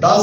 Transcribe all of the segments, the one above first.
10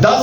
10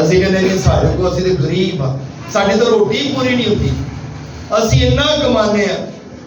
ਅਸੀਂ ਕਹਿੰਦੇ ਨੇ ਸਾਡੇ ਕੋਲ, ਅਸੀਂ ਤੇ ਗਰੀਬ ਆ, ਸਾਡੀ ਤਾਂ ਰੋਟੀ ਪੂਰੀ ਨਹੀਂ ਹੁੰਦੀ, ਅਸੀਂ ਇੰਨਾ ਕਮਾਨੇ ਆ,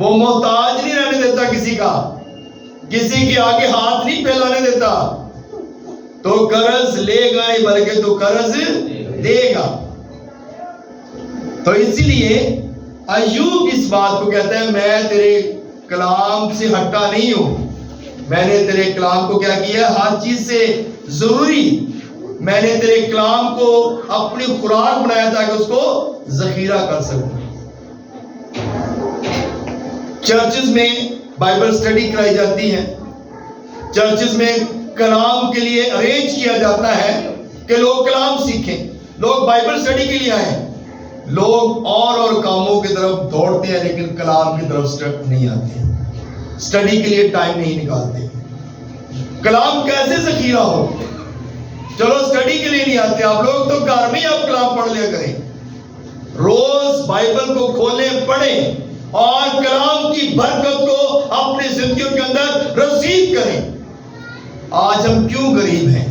وہ محتاج نہیں رہنے دیتا کسی کا، کسی کے آگے ہاتھ نہیں پھیلانے دیتا. تو قرض لے گا نہیں بلکہ تو قرض دے گا. تو اسی لیے ایوب اس بات کو کہتا ہے میں تیرے کلام سے ہٹا نہیں ہوں، میں نے تیرے کلام کو کیا کیا، ہر چیز سے ضروری میں نے تیرے کلام کو اپنی خوراک بنایا تاکہ اس کو ذخیرہ کر سکوں. چرچز میں بائبل سٹڈی کرائی جاتی ہے، چرچز میں کلام کے لیے ارینج کیا جاتا ہے کہ لوگ کلام سیکھیں، لوگ بائبل سٹڈی کے لیے آئیں. لوگ اور کاموں کی طرف دوڑتے ہیں لیکن کلام کی طرف نہیں آتے، سٹڈی کے لیے ٹائم نہیں نکالتے. کلام کیسے ذخیرہ ہو؟ چلو سٹڈی کے لیے نہیں آتے آپ لوگ تو گھر میں آپ کلام پڑھ لیا کریں، روز بائبل کو کھولیں پڑھیں اور کلام کی برکت کو اپنی زندگیوں کے اندر رسید کریں. آج ہم کیوں غریب ہیں؟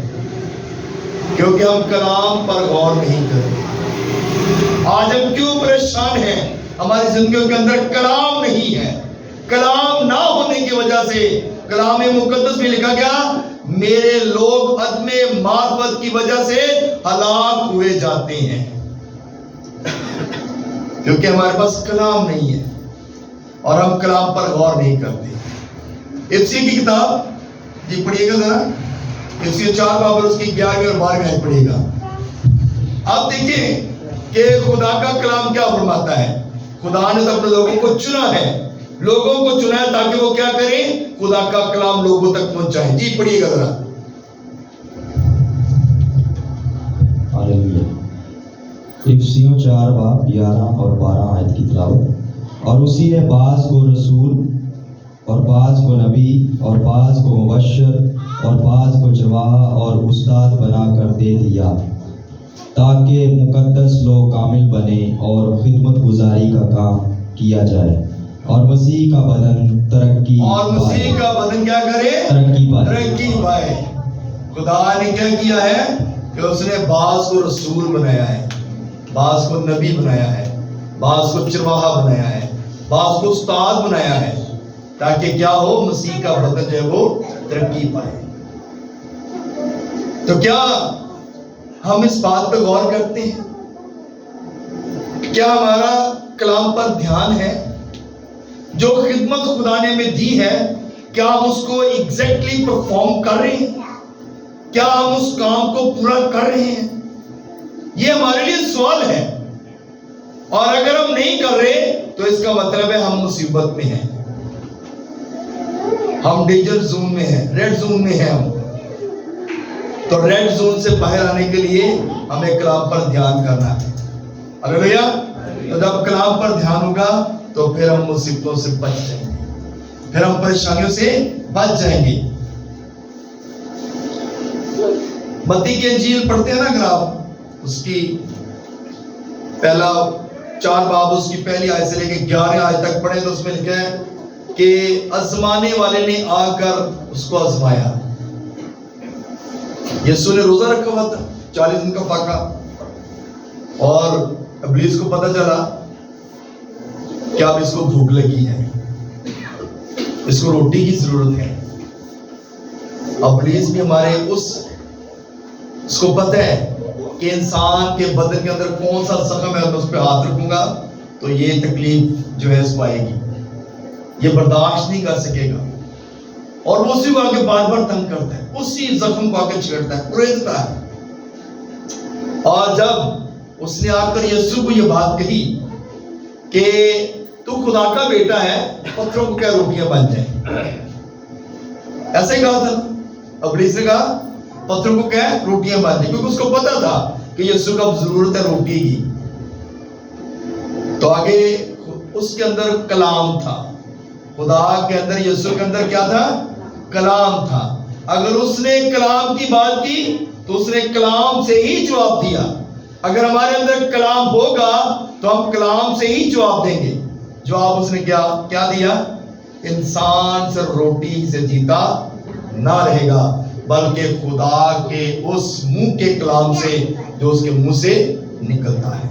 کیونکہ ہم کلام پر غور نہیں کرتے. آج ہم کیوں پریشان ہیں؟ ہماری زندگیوں کے اندر کلام نہیں ہے. کلام نہ ہونے کی وجہ سے کلام مقدس میں لکھا گیا میرے لوگ عدم معرفت کی وجہ سے ہلاک ہوئے جاتے ہیں، کیونکہ ہمارے پاس کلام نہیں ہے اور ہم کلام پر غور نہیں کرتے. افسی کی کتاب جی پڑھیے گا ذرا، افسی 4 باب اور اس کی 11ویں اور 12ویں آیت پڑھیے گا. آپ دیکھیں کہ خدا کا کلام کیا فرماتا ہے. خدا نے تو اپنے لوگوں کو چنا ہے، لوگوں کو چنا ہے تاکہ وہ کیا کریں، خدا کا کلام لوگوں تک پہنچائیں. جی پڑھیے گا ذرا. ہاللیلویا. افسیوں 4 باب 11 اور 12 آیت کی تلاوت. اور اسی نے بعض کو رسول اور بعض کو نبی اور بعض کو مبشر اور بعض کو گواہ اور استاد بنا کر دے دیا تاکہ مقدس لوگ کامل بنے اور خدمت گزاری کا کام کیا جائے اور مسیح کا بدن ترقی کیا کرے، ترقی پائے. خدا نے کیا کیا ہے کہ اس نے بعض کو رسول بنایا ہے، بعض کو نبی بنایا ہے، بعض کو چرواہا بنایا ہے، بعض کو استاد بنایا ہے تاکہ کیا ہو، مسیح کا بدن جو ہے وہ ترقی پائے. تو کیا ہم اس بات پہ غور کرتے ہیں؟ کیا ہمارا کلام پر دھیان ہے؟ جو خدمت خدا نے ہمیں دی ہے کیا ہم اس کو ایگزیکٹلی پرفارم کر رہے ہیں؟ کیا ہم اس کام کو پورا کر رہے ہیں؟ یہ ہمارے لیے سوال ہے. اور اگر ہم نہیں کر رہے تو اس کا مطلب ہے ہم مصیبت میں ہیں، ہم ڈینجر زون میں ہیں، ریڈ زون میں ہیں ہم. تو ریڈ زون سے باہر آنے کے لیے ہمیں کلام پر دھیان کرنا ہے. ہاللیلویا. تو جب کلام پر دھیان ہوگا تو پھر ہم مصیبتوں سے بچ جائیں گے، پھر ہم پریشانیوں سے بچ جائیں گے. متی کی انجیل پڑھتے ہیں نا اگر آپ، اس کی پہلا 4 باب اس کی پہلی آیت سے لے کے 11 آیت تک پڑھیں تو اس میں لکھا ہے کہ آزمانے والے نے آ کر اس کو آزمایا. یسوع نے روزہ رکھا ہوا تھا 40 دن کا فاقہ، اور ابلیس کو پتہ چلا کہ اب اس کو بھوک لگی ہے، اس کو روٹی کی ضرورت ہے. ابلیس بھی ہمارے اس کو پتہ ہے کہ انسان کے بدن کے اندر کون سا زخم ہے، میں اس پہ ہاتھ رکھوں گا تو یہ تکلیف جو ہے اس کو آئے گی، یہ برداشت نہیں کر سکے گا، اور وہ اسی کو آگے بار بار تنگ کرتا ہے، اسی زخم کو آگے چھیڑتا ہے، اڑیلتا ہے. اور جب اس نے آ کر یسوع کو یہ بات کہی کہ تو خدا کا بیٹا ہے، پتھروں کو کیا روٹیاں بن جائیں، ایسے کہا تھا. ابلیس نے کہا پتھروں کو کیا روٹیاں بن جائیں، کیونکہ اس کو پتا تھا کہ یسوع کو اب ضرورت ہے روٹی کی. تو آگے اس کے اندر کلام تھا، خدا کے اندر، یسوع کے اندر کیا تھا، کلام تھا. اگر اس نے کلام کی بات کی تو اس نے کلام سے ہی جواب دیا. اگر ہمارے اندر کلام ہوگا تو ہم کلام سے ہی جواب دیں گے. جواب اس نے کیا دیا؟ انسان صرف روٹی سے جیتا نہ رہے گا بلکہ خدا کے اس منہ کے کلام سے جو اس کے منہ سے نکلتا ہے.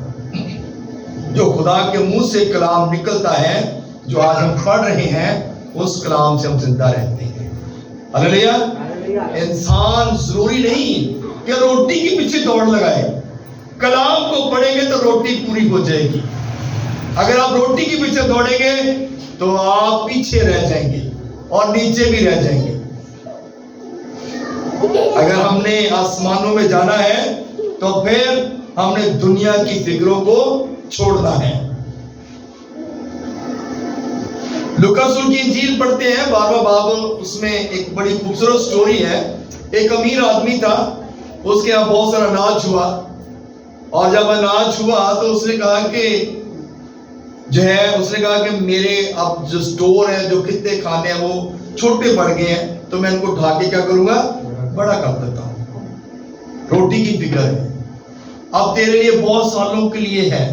جو خدا کے منہ سے کلام نکلتا ہے جو آج ہم پڑھ رہے ہیں اس کلام سے ہم زندہ رہتے ہیں. ہاللیلویا. انسان ضروری نہیں کہ روٹی کے پیچھے دوڑ لگائے. کلام کو پڑھیں گے تو روٹی پوری ہو جائے گی. اگر آپ روٹی کے پیچھے دوڑیں گے تو آپ پیچھے رہ جائیں گے اور نیچے بھی رہ جائیں گے. اگر ہم نے آسمانوں میں جانا ہے تو پھر ہم نے دنیا کی فکروں کو چھوڑنا ہے. لوکا رسول کی انجیل پڑھتے ہیں 12واں باب, اس میں ایک بڑی خوبصورت سٹوری ہے. ایک امیر آدمی تھا, اس کے یہاں بہت سارا اناج ہوا, اور جب اناج ہوا تو اس نے کہا کہ میرے اب جو سٹور ہیں, جو کتنے کھانے ہیں وہ چھوٹے پڑ گئے ہیں, تو میں ان کو ڈھا کے کیا کروں گا, بڑا کر دیتا ہوں. روٹی کی فکر ہے, اب تیرے لیے بہت سالوں کے لیے ہے.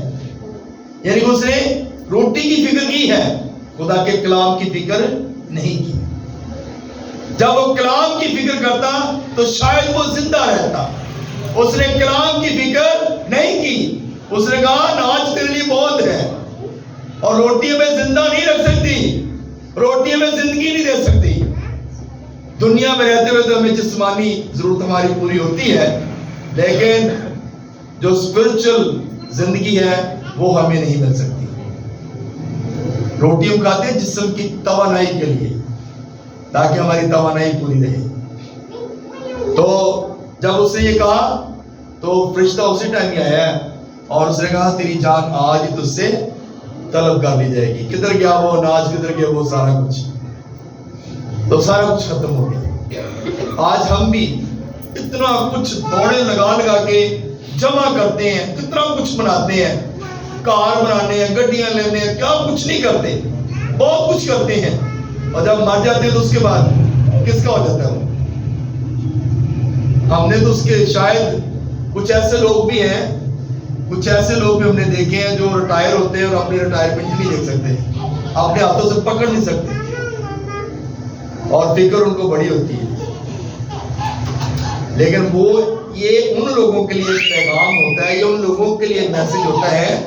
یعنی اس نے روٹی کی فکر کی ہے, خدا کے کلام کی فکر نہیں کی. جب وہ کلام کی فکر کرتا تو شاید وہ زندہ رہتا. اس نے کلام کی فکر نہیں کی. اس نے کہا اناج تیرے لیے بہت ہے, اور روٹی ہمیں زندہ نہیں رکھ سکتی, روٹی ہمیں زندگی نہیں دے سکتی. دنیا میں رہتے ہوئے تو ہمیں جسمانی ضرورت ہماری پوری ہوتی ہے, لیکن جو اسپرچل زندگی ہے وہ ہمیں نہیں مل سکتی. روٹی ہم کھاتے ہیں جسم کی توانائی کے لیے, تاکہ ہماری توانائی پوری رہے. تو جب اس نے یہ کہا تو فرشتہ اسی ٹائم ہی آیا اور اس نے کہا تیری جان آج ہی تجھ سے طلب کر لی جائے گی. کدھر گیا وہ اناج, کدھر گیا وہ سارا کچھ, تو سارا کچھ ختم ہو گیا. آج ہم بھی اتنا کچھ دوڑے لگا کے جمع کرتے ہیں, کتنا کچھ بناتے ہیں, کار بنانے ہیں, گڈیاں لینے ہیں, کیا کچھ نہیں کرتے, بہت کچھ کرتے ہیں, اور جب مر جاتے ہیں تو اس کے بعد کس کا ہو جاتا ہے وہ. ہم نے تو اس کے شاید کچھ ایسے لوگ بھی ہم نے دیکھے ہیں جو ریٹائر ہوتے ہیں اور اپنی ریٹائرمنٹ نہیں دیکھ سکتے, اپنے ہاتھوں سے پکڑ نہیں سکتے, اور فکر ان کو بڑی ہوتی ہے. لیکن وہ یہ ان لوگوں کے لیے پیغام ہوتا ہے, یہ ان لوگوں کے لیے میسج ہوتا ہے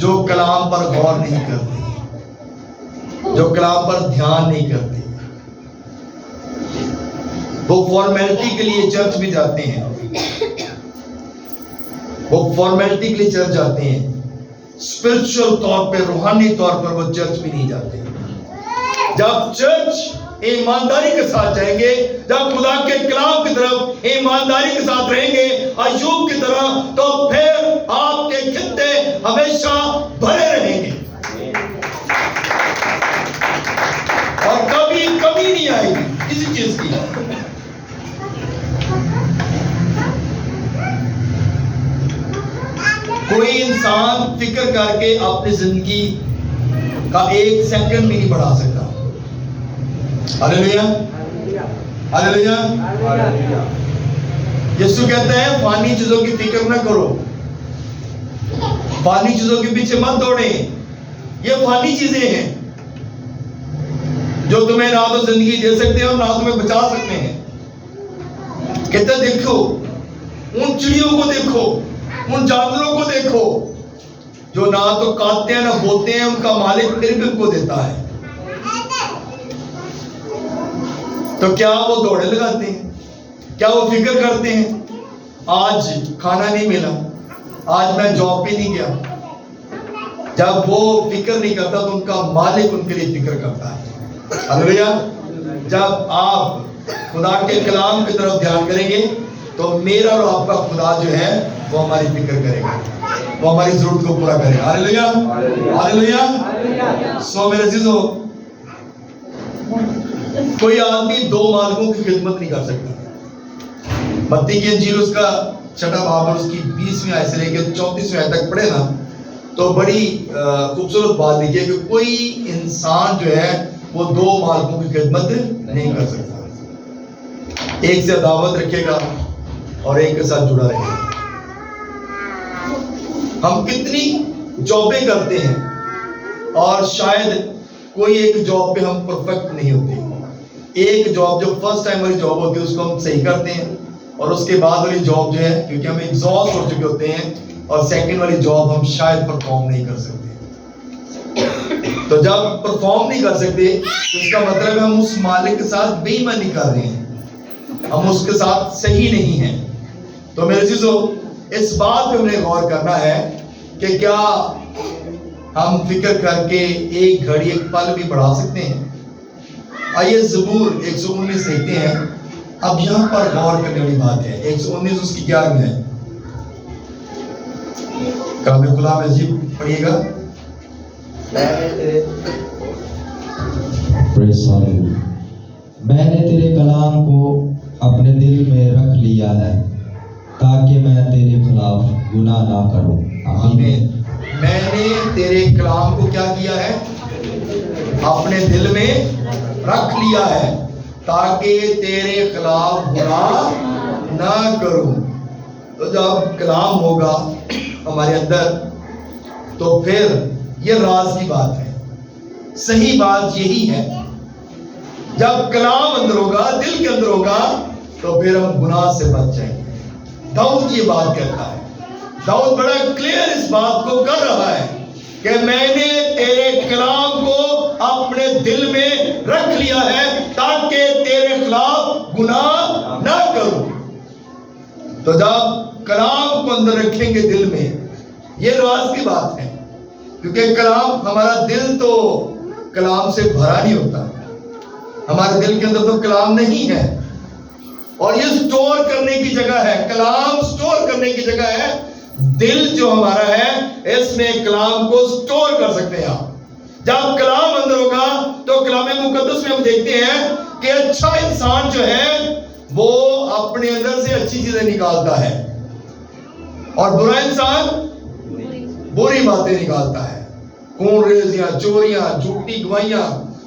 جو کلام پر غور نہیں کرتے, جو کلام پر دھیان نہیں کرتے. وہ فارمیلٹی کے لیے چرچ بھی جاتے ہیں, وہ فارمیلٹی کے لیے چرچ جاتے ہیں, اسپرچل طور پہ, روحانی طور پر وہ چرچ بھی نہیں جاتے. جب چرچ ایمانداری کے ساتھ جائیں گے, جب خدا کے کلام کی طرف ایمانداری کے ساتھ رہیں گے ایوب کی طرح, تو پھر آپ کے خطے ہمیشہ بھرے رہیں گے اور کبھی کمی نہیں آئے گی کسی چیز کی. کوئی انسان فکر کر کے اپنی زندگی کا ایک سیکنڈ بھی نہیں بڑھا سکتا. ہاللیلویا, ہاللیلویا. یسوع کہتا ہے فانی چیزوں کی فکر نہ کرو, فانی چیزوں کے پیچھے مت دوڑیں. یہ فانی چیزیں ہیں جو تمہیں نہ تو زندگی دے سکتے ہیں اور نہ تمہیں بچا سکتے ہیں. کہتا ہے دیکھو ان چڑیوں کو, دیکھو ان جانوروں کو, دیکھو جو نہ تو کاٹتے ہیں نہ بوتے ہیں, ان کا مالک پھر بھی ان کو دیتا ہے. تو کیا وہ دوڑے لگاتے ہیں, کیا وہ فکر کرتے ہیں آج کھانا نہیں ملا, آج میں جاب پہ نہیں گیا. جب وہ فکر نہیں کرتا تو ان کا مالک ان کے لیے فکر کرتا ہے. ہاللیلویا. جب آپ خدا کے کلام کی طرف دھیان کریں گے تو میرا اور آپ کا خدا جو ہے وہ ہماری فکر کرے گا, وہ ہماری ضرورت کو پورا کرے گا. ہاللیلویا, ہاللیلویا. سو میرے عزیزو, کوئی آدمی دو مالکوں کی خدمت نہیں کر سکتا. متی کی انجیل اس کا 6واں باب اور اس کی 20ویں آیت سے لے کے 34ویں آیت تک پڑھے نا, تو بڑی خوبصورت بات لکھی ہے کہ کوئی انسان جو ہے وہ دو مالکوں کی خدمت نہیں کر سکتا. ایک سے عداوت رکھے گا اور ایک کے ساتھ جڑا رہے گا. ہم کتنی جابیں کرتے ہیں اور شاید کوئی ایک جاب پہ ہم پرفیکٹ نہیں ہوتے. ایک جاب جو فرسٹ ٹائم والی جاب ہوتی ہے اس کو ہم صحیح کرتے ہیں, اور اس کے بعد والی جاب جو ہے کیونکہ ہم ایگزاسٹ ہو چکے ہوتے ہیں, اور سیکنڈ والی جاب ہم شاید پرفارم نہیں کر سکتے. تو جب پرفارم نہیں کر سکتے تو اس کا مطلب ہے ہم اس مالک کے ساتھ بے ایمانی کر رہے ہیں, ہم اس کے ساتھ صحیح نہیں ہیں. تو میرے عزیزو, اس بات پہ ہم نے غور کرنا ہے کہ کیا ہم فکر کر کے ایک گھڑی ایک پل بھی بڑھا سکتے ہیں. آئیے زبور 119 دیکھتے ہیں. اب یہاں پر غور کرنے والی بات ہے. 119 اس کی 11 ہے. کلام کلام عجیب پڑھیے گا. میں نے تیرے کلام کو اپنے دل میں رکھ لیا ہے تاکہ میں تیرے خلاف گناہ نہ کروں. آمین. میں نے تیرے کلام کو کیا کیا ہے؟ اپنے دل میں رکھ لیا ہے تاکہ تیرے خلاف گناہ نہ کروں. تو جب کلام ہوگا ہمارے اندر تو پھر یہ راز کی بات ہے. صحیح بات یہی ہے, جب کلام اندر ہوگا, دل کے اندر ہوگا, تو پھر ہم گناہ سے بچ جائیں گے. داؤد یہ بات کہتا ہے. داؤد بڑا کلیئر اس بات کو کر رہا ہے کہ میں نے تیرے کلام کو اپنے دل میں رکھ لیا ہے تاکہ تیرے خلاف گناہ نہ کروں. تو جب کلام کو اندر رکھیں گے دل میں, یہ راز کی بات ہے, کیونکہ کلام, ہمارا دل تو کلام سے بھرا نہیں ہوتا. ہمارے دل کے اندر تو کلام نہیں ہے, اور یہ سٹور کرنے کی جگہ ہے. کلام سٹور کرنے کی جگہ ہے. دل جو ہمارا ہے اس میں کلام کو سٹور کر سکتے ہیں آپ. جب کلام اندر ہوگا تو کلام مقدس میں ہم دیکھتے ہیں کہ اچھا انسان جو ہے وہ اپنے اندر سے اچھی چیزیں نکالتا ہے, اور برا انسان بری باتیں نکالتا ہے. خون ریزیاں, چوریاں, جھوٹی گواہیاں,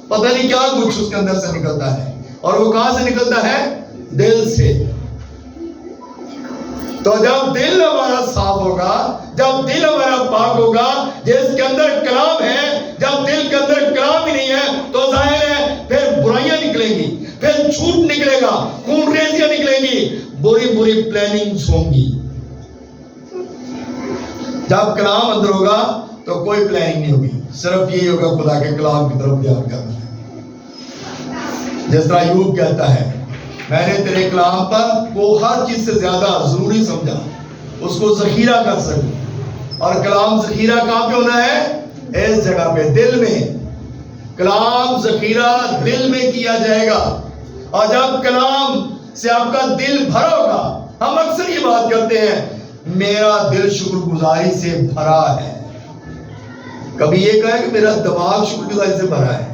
پتہ نہیں کیا کچھ اس کے اندر سے نکلتا ہے. اور وہ کہاں سے نکلتا ہے؟ دل سے. تو جب دل ہمارا صاف ہوگا, جب دل ہمارا پاک ہوگا, جس کے اندر کلام ہے, جب دل کے اندر کلام ہی نہیں ہے تو ظاہر ہے پھر برائیاں نکلیں گی, پھر جھوٹ نکلے گا, خون ریزیاں نکلیں گی, بری بری پلاننگز ہوں گی. جب کلام اندر ہوگا تو کوئی پلاننگ نہیں ہوگی, صرف یہی ہوگا خدا کے کلام کی طرف دھیان کرنا ہے. جس طرح ایوب کہتا ہے, میں نے تیرے کلام پر کو ہر چیز سے زیادہ ضروری سمجھا, اس کو ذخیرہ کر سکوں. اور کلام ذخیرہ کہاں پہ ہونا ہے؟ اس جگہ پہ, دل میں. کلام ذخیرہ دل میں کیا جائے گا, اور جب کلام سے آپ کا دل بھرا ہوگا, ہم اکثر یہ بات کرتے ہیں میرا دل شکر گزاری سے بھرا ہے. کبھی یہ کہا کہ میرا دماغ شکر گزاری سے بھرا ہے؟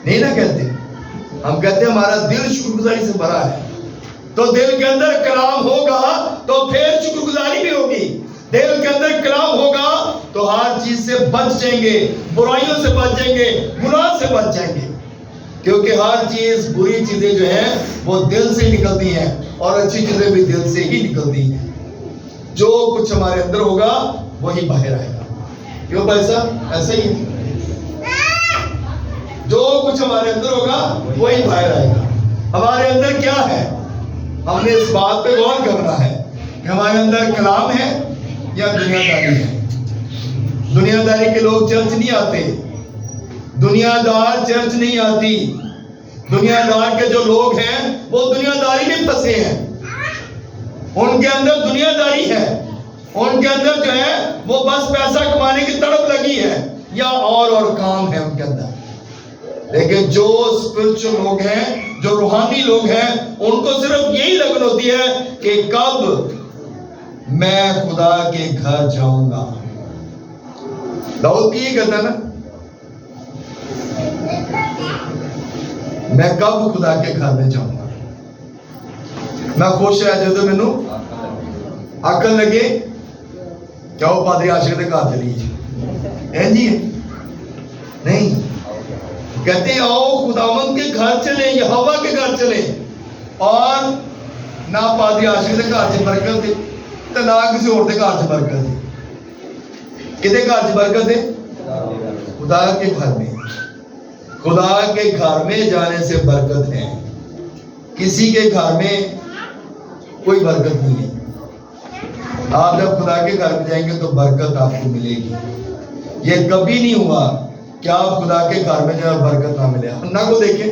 نہیں نہ کہتے. ہم کہتے ہیں ہمارا دل شکر گزاری سے بھرا ہے. تو دل کے اندر کلام ہوگا تو پھر شکر گزاری بھی ہوگی. دل کے اندر کلام ہوگا تو ہر چیز سے بچ جائیں گے, برائیوں سے بچ جائیں گے, گناہ سے بچ جائیں گے. کیونکہ ہر چیز, بری چیزیں جو ہیں وہ دل سے نکلتی ہیں, اور اچھی چیزیں بھی دل سے ہی نکلتی ہیں. جو کچھ ہمارے اندر ہوگا وہی باہر آئے گا. کیوں بھائی صاحب ایسے ہی, جو کچھ ہمارے اندر ہوگا وہی باہر آئے گا. ہمارے اندر کیا ہے, ہم نے اس بات پہ غور کرنا ہے کہ ہمارے اندر کلام ہے یا دنیا داری ہے. دنیا داری کے لوگ چرچ نہیں آتے, دنیا دار چرچ نہیں آتی. دنیا دار کے جو لوگ ہیں وہ دنیا داری میں پھنسے ہیں. ان کے اندر دنیا داری ہے, ان کے اندر جو ہے وہ بس پیسہ کمانے کی تڑپ لگی ہے, یا اور کام ہے ان کے اندر. لیکن جو اسپرچل لوگ ہیں, جو روحانی لوگ ہیں, ان کو صرف یہی لگن ہوتی ہے کہ کب میں خدا کے گھر جاؤں گا. داؤد بھی یہ کہتا ہے نا, میں کب خدا کے گھر میں جاؤں گا, میں خوش رہ جاؤں تو مینوں عقل لگے. کیا وہ پادری عاشق کے گھر چلی جی؟ نہیں, کہتے ہیں آؤ خداوند کے گھر چلیں, یہوہ کے گھر چلیں, اور نہ پادری عاشق کے گھر سے برکت دے تو نہ کسی اور کے گھر سے برکت دے. کدے گھر سے برکت دے؟ خدا کے گھر میں. خدا کے گھر میں جانے سے برکت ہے, کسی کے گھر میں کوئی برکت نہیں ہے. آپ جب خدا کے گھر میں جائیں گے تو برکت آپ کو ملے گی. یہ کبھی نہیں ہوا کیا خدا کے گھر میں جو ہے برکت نہ ملے؟ حنا کو دیکھیں،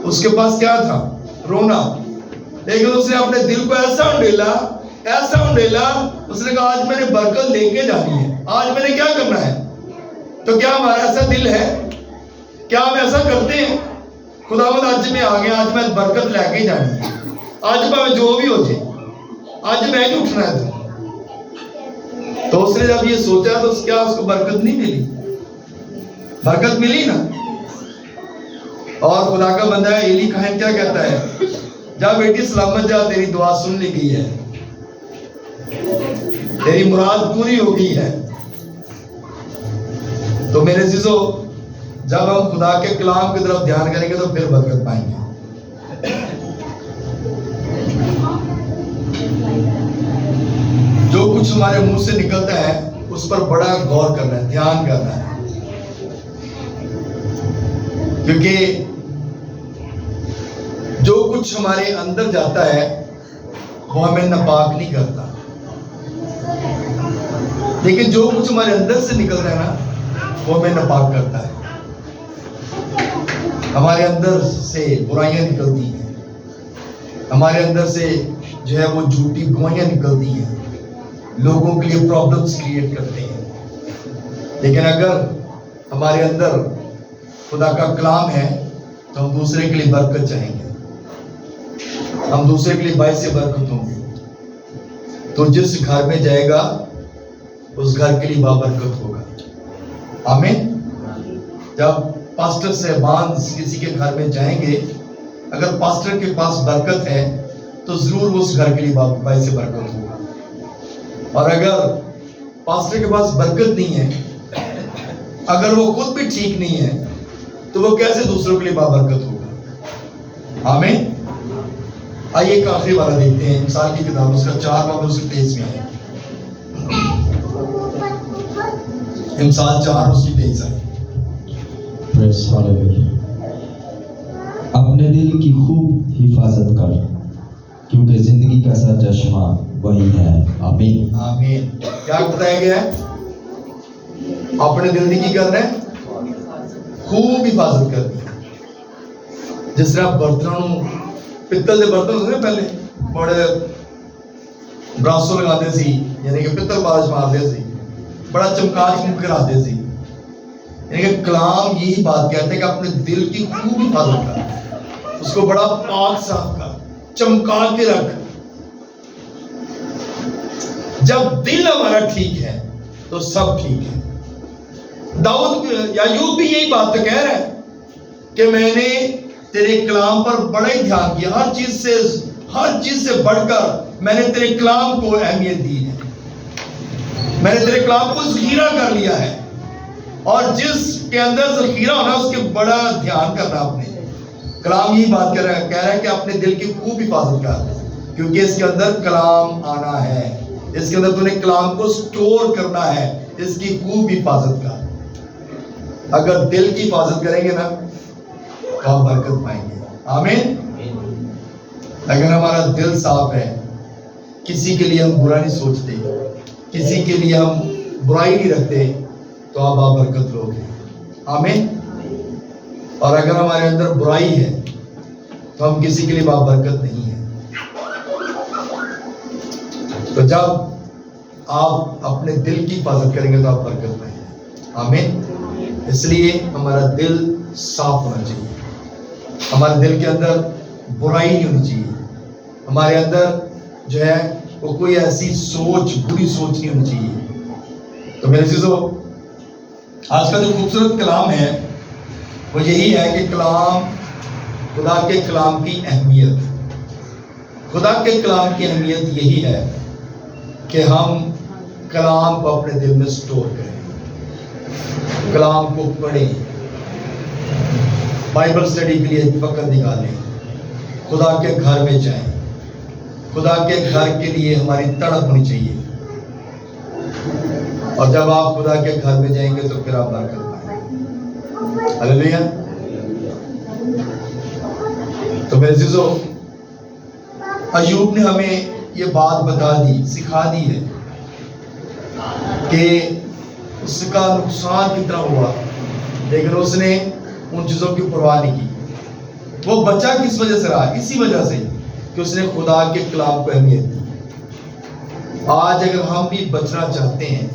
اس کے پاس کیا تھا؟ رونا، لیکن اس نے اپنے دل کو ایسا انڈیلا، اس نے کہا آج میں نے برکت لے کے جانی ہے، آج میں نے کیا کرنا ہے؟ تو کیا ہمارا ایسا دل ہے؟ کیا ہم ایسا کرتے ہیں؟ خداوند آج میں آ گیا، آج میں برکت لے کے جانی ہے، آج میں جو بھی ہو جائے، آج میں ہی اٹھنا ہے۔ تو اس نے جب یہ سوچا تو کیا اس کو برکت نہیں ملی؟ برکت ملی نا۔ اور خدا کا بندہ ایلی کہن کیا کہتا ہے؟ جا بیٹی سلامت جا، تیری دعا سن لی گئی ہے، تیری مراد پوری ہو گئی ہے۔ تو میرے عزیزو، جب ہم خدا کے کلام کی طرف دھیان کریں گے تو پھر برکت پائیں گے۔ جو کچھ ہمارے منہ سے نکلتا ہے اس پر بڑا غور کرنا ہے، دھیان کرنا ہے، کیونکہ جو کچھ ہمارے اندر جاتا ہے وہ ہمیں ناپاک نہیں کرتا، لیکن جو کچھ ہمارے اندر سے نکل رہا ہے نا وہ ہمیں ناپاک کرتا ہے۔ ہمارے اندر سے برائیاں نکلتی ہیں، ہمارے اندر سے جو ہے وہ جھوٹی گوائیاں نکلتی ہیں، لوگوں کے لیے پرابلمز کریٹ کرتے ہیں۔ لیکن اگر ہمارے اندر خدا کا کلام ہے تو ہم دوسرے کے لیے برکت چاہیں گے، ہم دوسرے کے لیے باعث برکت ہوں گے۔ تو جس گھر میں جائے گا اس گھر کے لیے بابرکت ہوگا۔ آمین۔ جب پاسٹر صاحبان کسی کے گھر میں جائیں گے، اگر پاسٹر کے پاس برکت ہے تو ضرور اس گھر کے لیے باعث برکت ہوگا، اور اگر پاسٹر کے پاس برکت نہیں ہے، اگر وہ خود بھی ٹھیک نہیں ہے تو وہ کیسے دوسروں کے لیے بابرکت ہوگا؟ آمین۔ آئیے ایک آخری والا دیکھتے ہیں، مثال کی کتاب اس کا 4 باب اس کے 23 میں ہے، مثال 4 اس کی 23 ہے۔ اپنے دل کی خوب حفاظت کر، کیونکہ زندگی کا سرچشمہ وہی ہے۔ آمین۔ آمین۔ کیا بتایا گیا ہے؟ اپنے دل کی کرنا ہے، خوب حفاظت کرنی ہے۔ جس طرح برتنوں، پتل کے برتن ہوتے ہیں پہلے بڑے براسو لگاتے سی، یعنی کہ پتل بارش مارتے سی، بڑا چمکا چمک کر آتے سی۔ یعنی کہ کلام یہی بات کہتے ہیں کہ اپنے دل کی خوب حفاظت کر، اس کو بڑا پاک صاف کر، چمکا کے رکھ۔ جب دل ہمارا ٹھیک ہے تو سب ٹھیک ہے۔ داؤد یا یوب بھی یہی بات تو کہہ رہا ہے کہ میں نے تیرے کلام پر بڑا ہی دھیان کیا، ہر چیز سے بڑھ کر میں نے تیرے کلام کو اہمیت دی ہے، میں نے تیرے کلام کو ذخیرہ کر لیا ہے، اور جس کے اندر ذخیرہ ہونا اس کے بڑا دھیان کرنا۔ اپنے کلام یہی بات کہہ رہا ہے کہ اپنے دل کی خوب حفاظت کر، کیونکہ اس کے اندر کلام آنا ہے، اس کے اندر تو نے کلام کو سٹور کرنا ہے، اس کی خوب حفاظت کر۔ اگر دل کی حفاظت کریں گے نا تو آپ برکت پائیں گے۔ آمین۔ اگر ہمارا دل صاف ہے، کسی کے لیے ہم برا نہیں سوچتے، کسی کے لیے ہم برائی نہیں رکھتے، تو آپ برکت لوگ ہیں۔ آمین۔ اور اگر ہمارے اندر برائی ہے تو ہم کسی کے لیے برکت نہیں ہے۔ تو جب آپ اپنے دل کی حفاظت کریں گے تو آپ برکت پائیں گے۔ آمین۔ اس لیے ہمارا دل صاف ہونا چاہیے، ہمارے دل کے اندر برائی نہیں ہونی چاہیے، ہمارے اندر جو ہے وہ کوئی ایسی سوچ، بری سوچ نہیں ہونی چاہیے۔ تو میرے عزیزو، آج کا جو خوبصورت کلام ہے وہ یہی ہے کہ کلام، خدا کے کلام کی اہمیت، خدا کے کلام کی اہمیت یہی ہے کہ ہم کلام کو اپنے دل میں سٹور کریں، کلام کو پڑھیں، بائبل سٹڈی کے لیے وقت نکالیں، خدا کے گھر میں جائیں۔ خدا کے گھر کے لیے ہماری تڑپ ہونی چاہیے، اور جب آپ خدا کے گھر میں جائیں گے تو پھر آپ برکت پائیں گے۔ ہلیلویا۔ تو میرے عزیزو، ایوب نے ہمیں یہ بات بتا دی، سکھا دی ہے کہ اس کا نقصان کتنا ہوا، لیکن اس نے ان چیزوں کی پرواہ نہیں کی۔ وہ بچہ کس وجہ سے رہا؟ اسی وجہ سے کہ اس نے خدا کے کلام کو اہمیت دی۔ آج اگر ہم بھی بچنا چاہتے ہیں،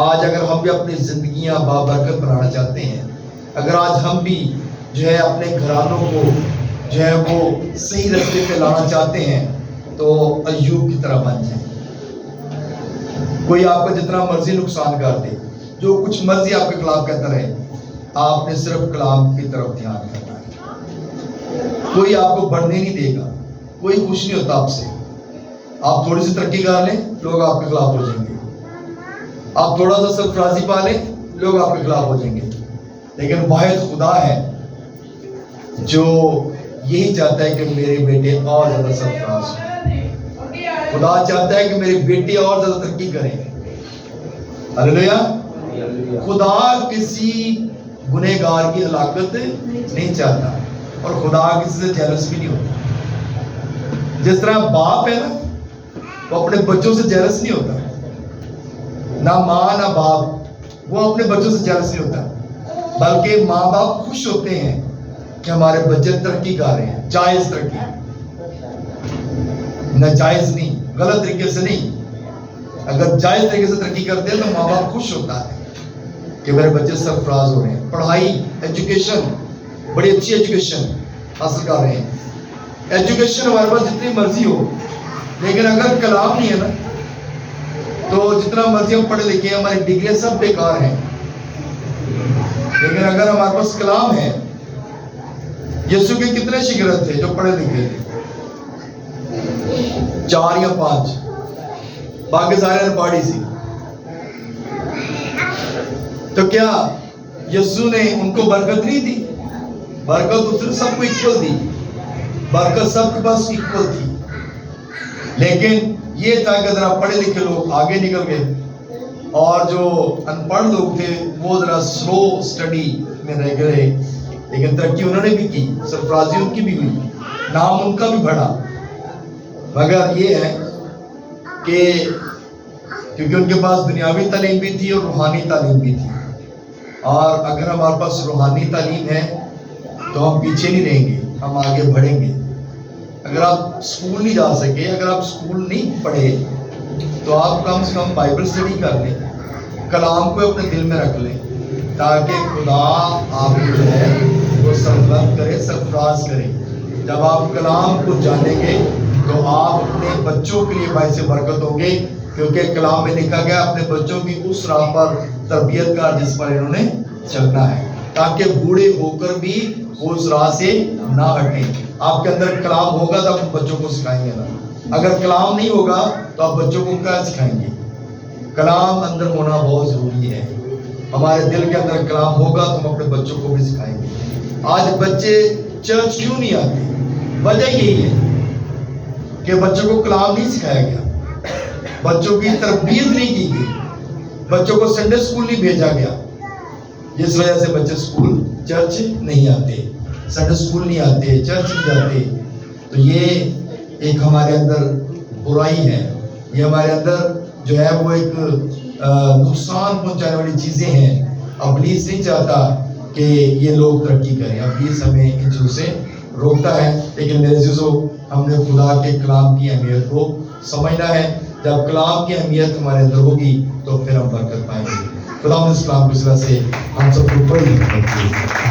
آج اگر ہم بھی اپنی زندگیاں بابرکت بنانا چاہتے ہیں، اگر آج ہم بھی جو ہے اپنے گھرانوں کو جو ہے وہ صحیح راستے پہ لانا چاہتے ہیں، تو ایوب کی طرح بن جائیں۔ کوئی آپ کا جتنا مرضی نقصان کر دے، جو کچھ مرضی آپ کے خلاف کہتا رہے، آپ نے صرف کلام کی طرف دھیان کرنا ہے۔ کوئی آپ کو بڑھنے نہیں دے گا، کوئی خوش نہیں ہوتا آپ سے۔ آپ تھوڑی سی ترقی کر لیں، لوگ آپ کے خلاف ہو جائیں گے۔ آپ تھوڑا سا سرفرازی پا لیں، لوگ آپ کے خلاف ہو جائیں گے۔ لیکن واحد خدا ہے جو یہی چاہتا ہے کہ میرے بیٹے اور زیادہ سرفراز ہوں۔ خدا چاہتا ہے کہ میرے بیٹے اور زیادہ ترقی کریں۔ ہلیلویا۔ خدا کسی گنہگار کی ہلاکت نہیں چاہتا، اور خدا کسی سے جیلس بھی نہیں ہوتا۔ جس طرح باپ ہے نا، وہ اپنے بچوں سے جیلس نہیں ہوتا، نہ ماں نہ باپ وہ اپنے بچوں سے جیلس نہیں ہوتا، بلکہ ماں باپ خوش ہوتے ہیں کہ ہمارے بچے ترقی کر رہے ہیں، جائز ترقی، ناجائز نہیں، غلط طریقے سے نہیں۔ اگر جائز طریقے سے ترقی کرتے ہیں تو ماں باپ خوش ہوتا ہے کہ میرے بچے سرفراز ہو رہے ہیں، پڑھائی، ایجوکیشن، بڑی اچھی ایجوکیشن حاصل کر رہے ہیں۔ ایجوکیشن ہمارے پاس جتنی مرضی ہو، لیکن اگر کلام نہیں ہے نا، تو جتنا مرضی ہم پڑھے لکھے ہیں، ہماری ڈگریاں سب بیکار ہیں۔ لیکن اگر ہمارے پاس کلام ہے، یسوع کے کتنے شاگرد تھے جو پڑھے لکھے تھے؟ 4 یا 5، باقی سارے انپڑھ سی۔ تو کیا یسوع نے ان کو برکت نہیں دی؟ برکت اس نے سب کو ایکول دی، برکت سب کے پاس ایکول تھی۔ لیکن یہ تھا کہ ذرا پڑھے لکھے لوگ آگے نکل گئے، اور جو ان پڑھ لوگ تھے وہ ذرا سلو اسٹڈی میں رہ گئے۔ لیکن ترقی انہوں نے بھی کی، سرفرازی ان کی بھی ہوئی، نام ان کا بھی بڑھا۔ مگر یہ ہے کہ کیونکہ ان کے پاس دنیاوی تعلیم بھی تھی اور روحانی تعلیم بھی تھی، اور اگر ہمارے پاس روحانی تعلیم ہے تو ہم پیچھے نہیں رہیں گے، ہم آگے بڑھیں گے۔ اگر آپ اسکول نہیں جا سکے، اگر آپ اسکول نہیں پڑھے، تو آپ کم سے کم بائبل اسٹڈی کر لیں، کلام کو اپنے دل میں رکھ لیں، تاکہ خدا آپ کو جو ہے وہ سربلند کرے، سرفراز کرے۔ جب آپ کلام کو جانیں گے تو آپ اپنے بچوں کے لیے باعث برکت ہوں گے، کیونکہ کلام میں لکھا گیا اپنے بچوں کی اس راہ پر تربیت کر جس پر انہوں نے چلنا ہے، تاکہ بوڑھے ہو کر بھی وہ اس راہ سے نہ ہٹیں۔ آپ کے اندر کلام ہوگا تو آپ بچوں کو سکھائیں گے نا، اگر کلام نہیں ہوگا تو آپ بچوں کو کیا سکھائیں گے؟ کلام اندر ہونا بہت ضروری ہے۔ ہمارے دل کے اندر کلام ہوگا تو ہم اپنے بچوں کو بھی سکھائیں گے۔ آج بچے چرچ کیوں نہیں آتے؟ وجہ یہی ہے کہ بچوں کو کلام نہیں سکھایا گیا، بچوں کی تربیت نہیں کی گئی، بچوں کو سنڈے اسکول نہیں بھیجا گیا، جس وجہ سے بچے اسکول چرچ نہیں آتے، سنڈے اسکول نہیں آتے، چرچ نہیں جاتے۔ تو یہ ایک ہمارے اندر برائی ہے، یہ ہمارے اندر جو ہے وہ ایک نقصان پہنچانے والی چیزیں ہیں۔ ابلیس نہیں چاہتا کہ یہ لوگ ترقی کریں، ابلیس ہمیں ان چیزوں سے روکتا ہے۔ لیکن میرے عزیزو، ہم نے خدا کے کلام کی اہمیت کو سمجھنا ہے۔ جب کلام کی اہمیت ہمارے اندر ہوگی تو پھر ہم برکت پائیں گے۔ خدا اس کلام کی وجہ سے ہم سب کو بڑی برکت دے۔